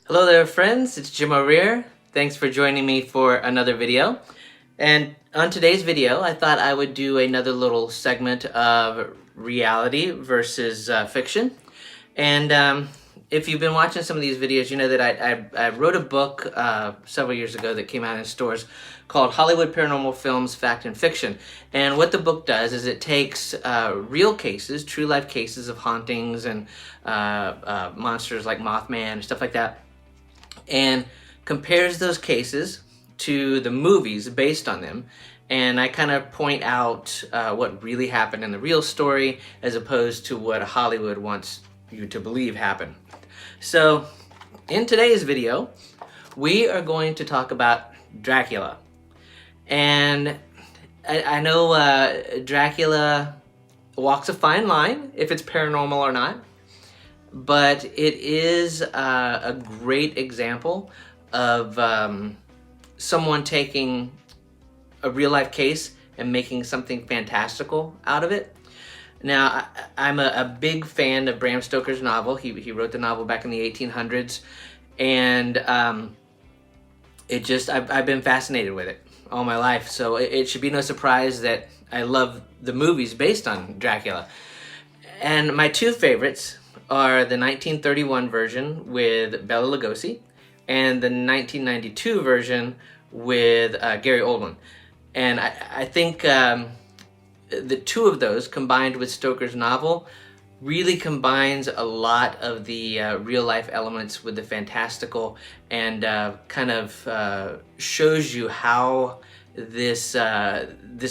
Hello there friends, it's Jim O'Rear. Thanks for joining me for another video. And on today's video, I thought I would do another little segment of reality versus fiction. And if you've been watching some of these videos, you know that I wrote a book several years ago that came out in stores called Hollywood Paranormal Films, Fact and Fiction. And what the book does is it takes real cases, true life cases of hauntings and monsters like Mothman and stuff like that, and compares those cases to the movies based on them. And I kind of point out what really happened in the real story as opposed to what Hollywood wants you to believe happened. So in today's video, we are going to talk about Dracula. And I know Dracula walks a fine line if it's paranormal or not, but it is a great example of someone taking a real life case and making something fantastical out of it. Now, I'm a big fan of Bram Stoker's novel. He wrote the novel back in the 1800s, and I've been fascinated with it all my life. So it should be no surprise that I love the movies based on Dracula. And my two favorites are the 1931 version with Bela Lugosi and the 1992 version with Gary Oldman. And I think the two of those combined with Stoker's novel really combines a lot of the real life elements with the fantastical, and kind of shows you how this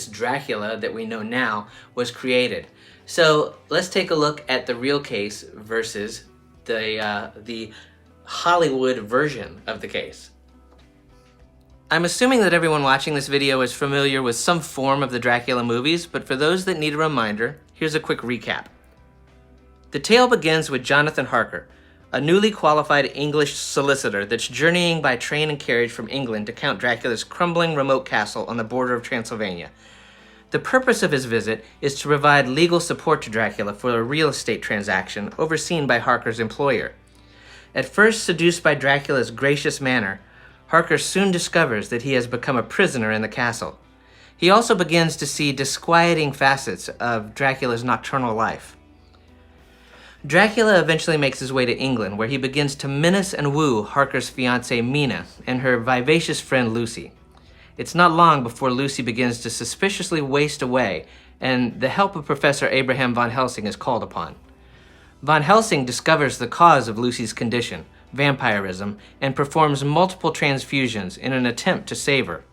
Dracula that we know now was created. So let's take a look at the real case versus the Hollywood version of the case. I'm assuming that everyone watching this video is familiar with some form of the Dracula movies, but for those that need a reminder, here's a quick recap. The tale begins with Jonathan Harker, a newly qualified English solicitor that's journeying by train and carriage from England to Count Dracula's crumbling remote castle on the border of Transylvania. The purpose of his visit is to provide legal support to Dracula for a real estate transaction overseen by Harker's employer. At first seduced by Dracula's gracious manner, Harker soon discovers that he has become a prisoner in the castle. He also begins to see disquieting facets of Dracula's nocturnal life. Dracula eventually makes his way to England, where he begins to menace and woo Harker's fiancée Mina and her vivacious friend Lucy. It's not long before Lucy begins to suspiciously waste away, and the help of Professor Abraham Van Helsing is called upon. Van Helsing discovers the cause of Lucy's condition, vampirism, and performs multiple transfusions in an attempt to save her.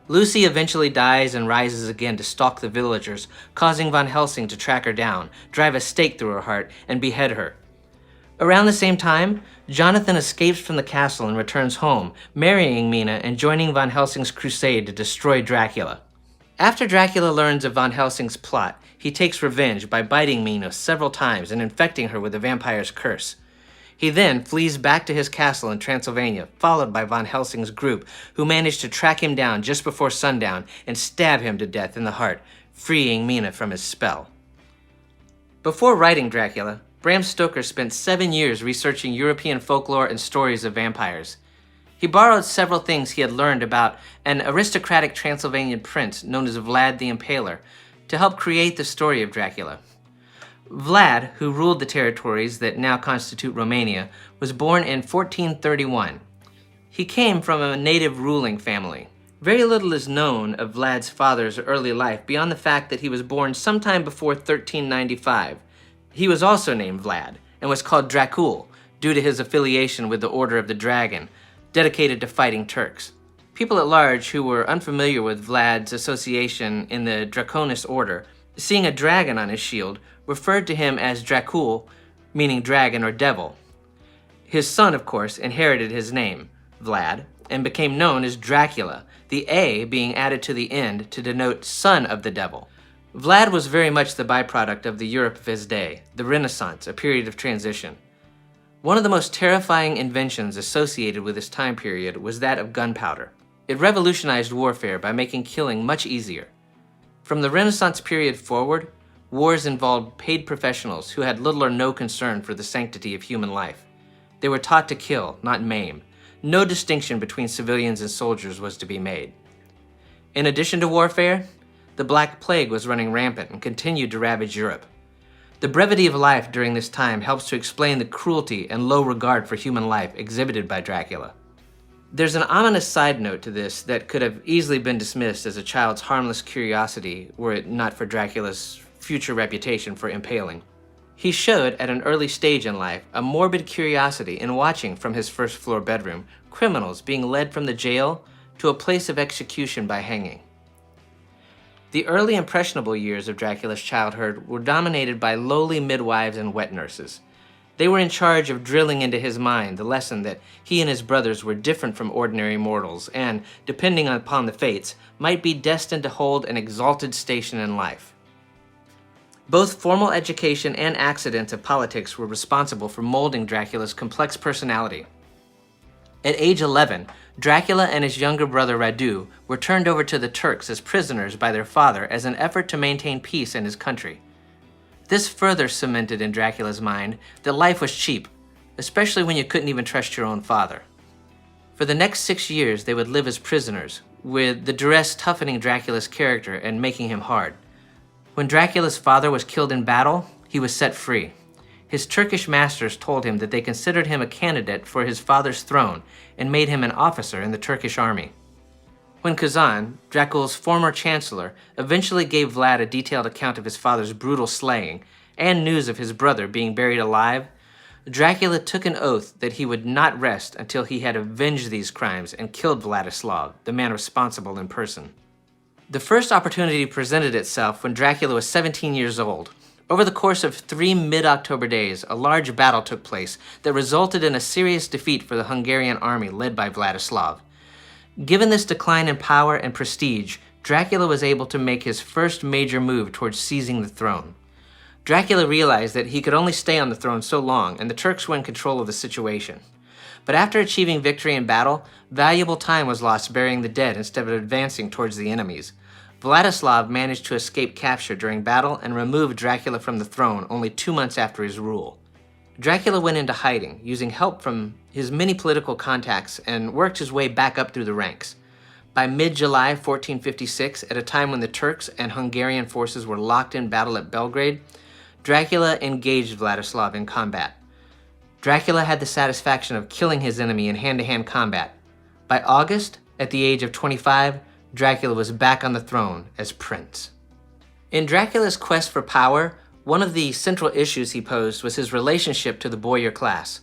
Lucy eventually dies and rises again to stalk the villagers, causing Van Helsing to track her down, drive a stake through her heart, and behead her. Around the same time, Jonathan escapes from the castle and returns home, marrying Mina and joining Van Helsing's crusade to destroy Dracula. After Dracula learns of Van Helsing's plot, he takes revenge by biting Mina several times and infecting her with the vampire's curse. He then flees back to his castle in Transylvania, followed by Van Helsing's group, who manage to track him down just before sundown and stab him to death in the heart, freeing Mina from his spell. Before writing Dracula, Bram Stoker spent 7 years researching European folklore and stories of vampires. He borrowed several things he had learned about an aristocratic Transylvanian prince known as Vlad the Impaler to help create the story of Dracula. Vlad, who ruled the territories that now constitute Romania, was born in 1431. He came from a native ruling family. Very little is known of Vlad's father's early life beyond the fact that he was born sometime before 1395. He was also named Vlad and was called Dracula due to his affiliation with the Order of the Dragon, dedicated to fighting Turks. People at large who were unfamiliar with Vlad's association in the Draconis Order, seeing a dragon on his shield, referred to him as Dracula, meaning dragon or devil. His son, of course, inherited his name, Vlad, and became known as Dracula, the A being added to the end to denote son of the devil. Vlad was very much the byproduct of the Europe of his day, the Renaissance, a period of transition. One of the most terrifying inventions associated with this time period was that of gunpowder. It revolutionized warfare by making killing much easier. From the Renaissance period forward, wars involved paid professionals who had little or no concern for the sanctity of human life. They were taught to kill, not maim. No distinction between civilians and soldiers was to be made. In addition to warfare, the Black Plague was running rampant and continued to ravage Europe. The brevity of life during this time helps to explain the cruelty and low regard for human life exhibited by Dracula. There's an ominous side note to this that could have easily been dismissed as a child's harmless curiosity were it not for Dracula's future reputation for impaling. He showed, at an early stage in life, a morbid curiosity in watching from his first-floor bedroom criminals being led from the jail to a place of execution by hanging. The early impressionable years of Dracula's childhood were dominated by lowly midwives and wet nurses. They were in charge of drilling into his mind the lesson that he and his brothers were different from ordinary mortals and, depending upon the fates, might be destined to hold an exalted station in life. Both formal education and accidents of politics were responsible for molding Dracula's complex personality. At age 11, Dracula and his younger brother Radu were turned over to the Turks as prisoners by their father as an effort to maintain peace in his country. This further cemented in Dracula's mind that life was cheap, especially when you couldn't even trust your own father. For the next 6 years, they would live as prisoners, with the duress toughening Dracula's character and making him hard. When Dracula's father was killed in battle, he was set free. His Turkish masters told him that they considered him a candidate for his father's throne and made him an officer in the Turkish army. When Kazan, Dracula's former chancellor, eventually gave Vlad a detailed account of his father's brutal slaying and news of his brother being buried alive, Dracula took an oath that he would not rest until he had avenged these crimes and killed Vladislav, the man responsible, in person. The first opportunity presented itself when Dracula was 17 years old. Over the course of 3 mid-October days, a large battle took place that resulted in a serious defeat for the Hungarian army led by Vladislav. Given this decline in power and prestige, Dracula was able to make his first major move towards seizing the throne. Dracula realized that he could only stay on the throne so long, and the Turks were in control of the situation. But after achieving victory in battle, valuable time was lost burying the dead instead of advancing towards the enemies. Vladislav managed to escape capture during battle and removed Dracula from the throne only 2 months after his rule. Dracula went into hiding, using help from his many political contacts, and worked his way back up through the ranks. By mid-July 1456, at a time when the Turks and Hungarian forces were locked in battle at Belgrade, Dracula engaged Vladislav in combat. Dracula had the satisfaction of killing his enemy in hand-to-hand combat. By August, at the age of 25, Dracula was back on the throne as prince. In Dracula's quest for power, one of the central issues he posed was his relationship to the boyar class.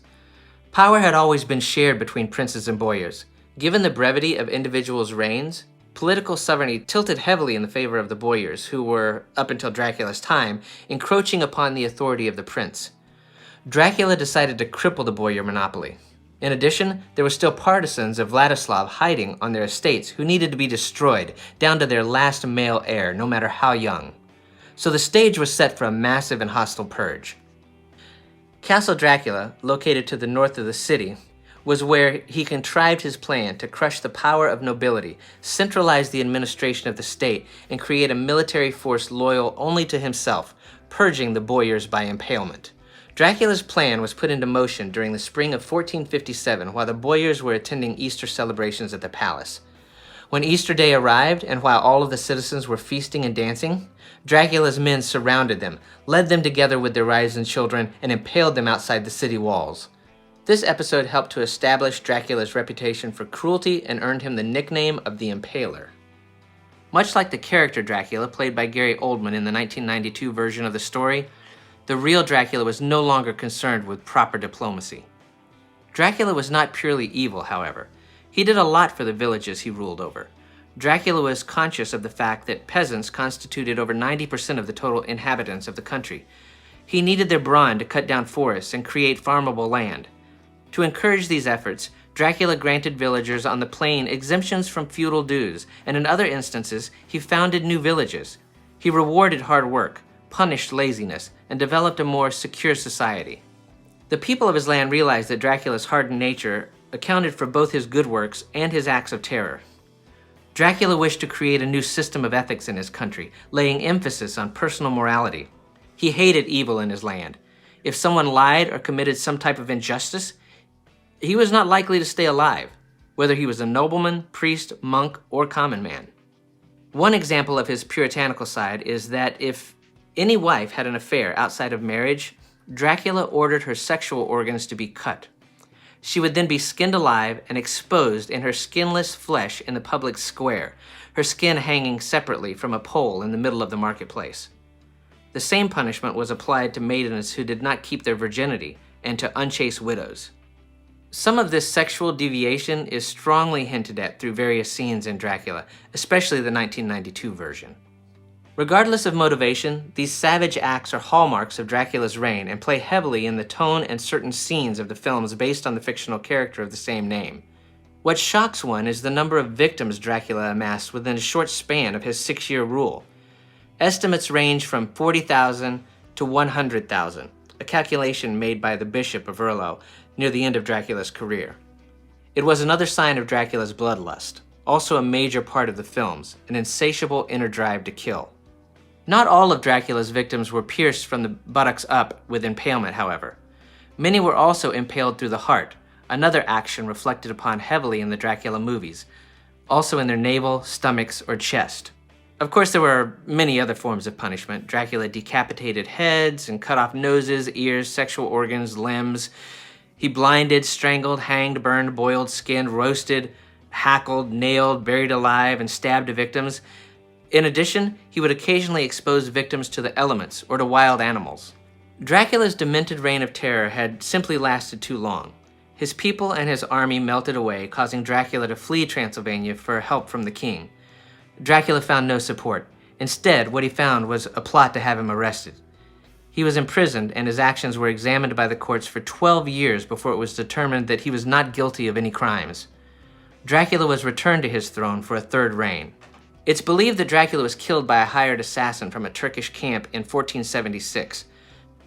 Power had always been shared between princes and boyars. Given the brevity of individuals' reigns, political sovereignty tilted heavily in the favor of the boyars, who were, up until Dracula's time, encroaching upon the authority of the prince. Dracula decided to cripple the boyar monopoly. In addition, there were still partisans of Vladislav hiding on their estates who needed to be destroyed, down to their last male heir, no matter how young. So the stage was set for a massive and hostile purge. Castle Dracula, located to the north of the city, was where he contrived his plan to crush the power of nobility, centralize the administration of the state, and create a military force loyal only to himself, purging the boyars by impalement. Dracula's plan was put into motion during the spring of 1457 while the boyars were attending Easter celebrations at the palace. When Easter Day arrived, and while all of the citizens were feasting and dancing, Dracula's men surrounded them, led them together with their wives and children, and impaled them outside the city walls. This episode helped to establish Dracula's reputation for cruelty and earned him the nickname of the Impaler. Much like the character Dracula, played by Gary Oldman in the 1992 version of the story, the real Dracula was no longer concerned with proper diplomacy. Dracula was not purely evil, however. He did a lot for the villages he ruled over. Dracula was conscious of the fact that peasants constituted over 90% of the total inhabitants of the country. He needed their brawn to cut down forests and create farmable land. To encourage these efforts, Dracula granted villagers on the plain exemptions from feudal dues, and in other instances, he founded new villages. He rewarded hard work, punished laziness, and developed a more secure society. The people of his land realized that Dracula's hardened nature accounted for both his good works and his acts of terror. Dracula wished to create a new system of ethics in his country, laying emphasis on personal morality. He hated evil in his land. If someone lied or committed some type of injustice, he was not likely to stay alive, whether he was a nobleman, priest, monk, or common man. One example of his puritanical side is that if any wife had an affair outside of marriage, Dracula ordered her sexual organs to be cut. She would then be skinned alive and exposed in her skinless flesh in the public square, her skin hanging separately from a pole in the middle of the marketplace. The same punishment was applied to maidens who did not keep their virginity and to unchaste widows. Some of this sexual deviation is strongly hinted at through various scenes in Dracula, especially the 1992 version. Regardless of motivation, these savage acts are hallmarks of Dracula's reign and play heavily in the tone and certain scenes of the films based on the fictional character of the same name. What shocks one is the number of victims Dracula amassed within a short span of his 6-year rule. Estimates range from 40,000 to 100,000, a calculation made by the Bishop of Urlo near the end of Dracula's career. It was another sign of Dracula's bloodlust, also a major part of the films, an insatiable inner drive to kill. Not all of Dracula's victims were pierced from the buttocks up with impalement, however. Many were also impaled through the heart, another action reflected upon heavily in the Dracula movies, also in their navel, stomachs, or chest. Of course, there were many other forms of punishment. Dracula decapitated heads and cut off noses, ears, sexual organs, limbs. He blinded, strangled, hanged, burned, boiled, skinned, roasted, hackled, nailed, buried alive, and stabbed victims. In addition, he would occasionally expose victims to the elements or to wild animals. Dracula's demented reign of terror had simply lasted too long. His people and his army melted away, causing Dracula to flee Transylvania for help from the king. Dracula found no support. Instead, what he found was a plot to have him arrested. He was imprisoned, and his actions were examined by the courts for 12 years before it was determined that he was not guilty of any crimes. Dracula was returned to his throne for a third reign. It's believed that Dracula was killed by a hired assassin from a Turkish camp in 1476.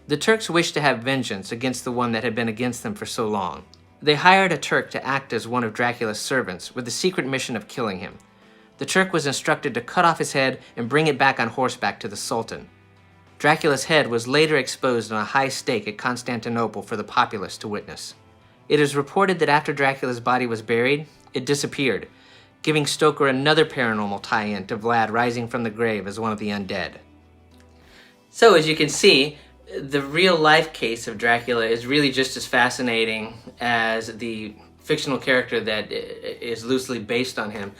The Turks wished to have vengeance against the one that had been against them for so long. They hired a Turk to act as one of Dracula's servants with the secret mission of killing him. The Turk was instructed to cut off his head and bring it back on horseback to the Sultan. Dracula's head was later exposed on a high stake at Constantinople for the populace to witness. It is reported that after Dracula's body was buried, it disappeared, giving Stoker another paranormal tie-in to Vlad rising from the grave as one of the undead. So as you can see, the real-life case of Dracula is really just as fascinating as the fictional character that is loosely based on him.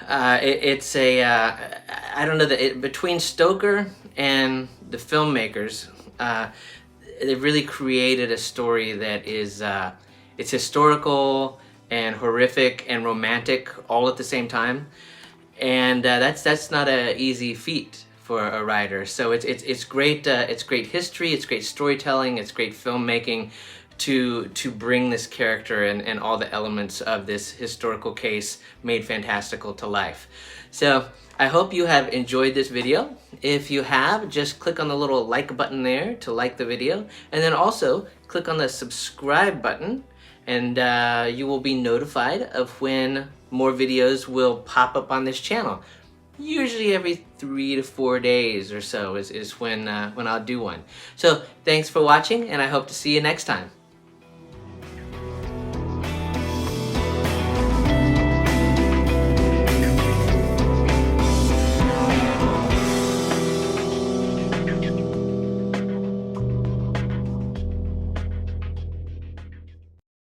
I don't know, between Stoker and the filmmakers, they really created a story that is, it's historical and horrific and romantic all at the same time, and that's not an easy feat for a writer. So it's great. It's great history. It's great storytelling. It's great filmmaking to bring this character and all the elements of this historical case made fantastical to life. So I hope you have enjoyed this video. If you have, just click on the little like button there to like the video, and then also click on the subscribe button, and you will be notified of when more videos will pop up on this channel. Usually every 3 to 4 days or so is when I'll do one. So thanks for watching, and I hope to see you next time.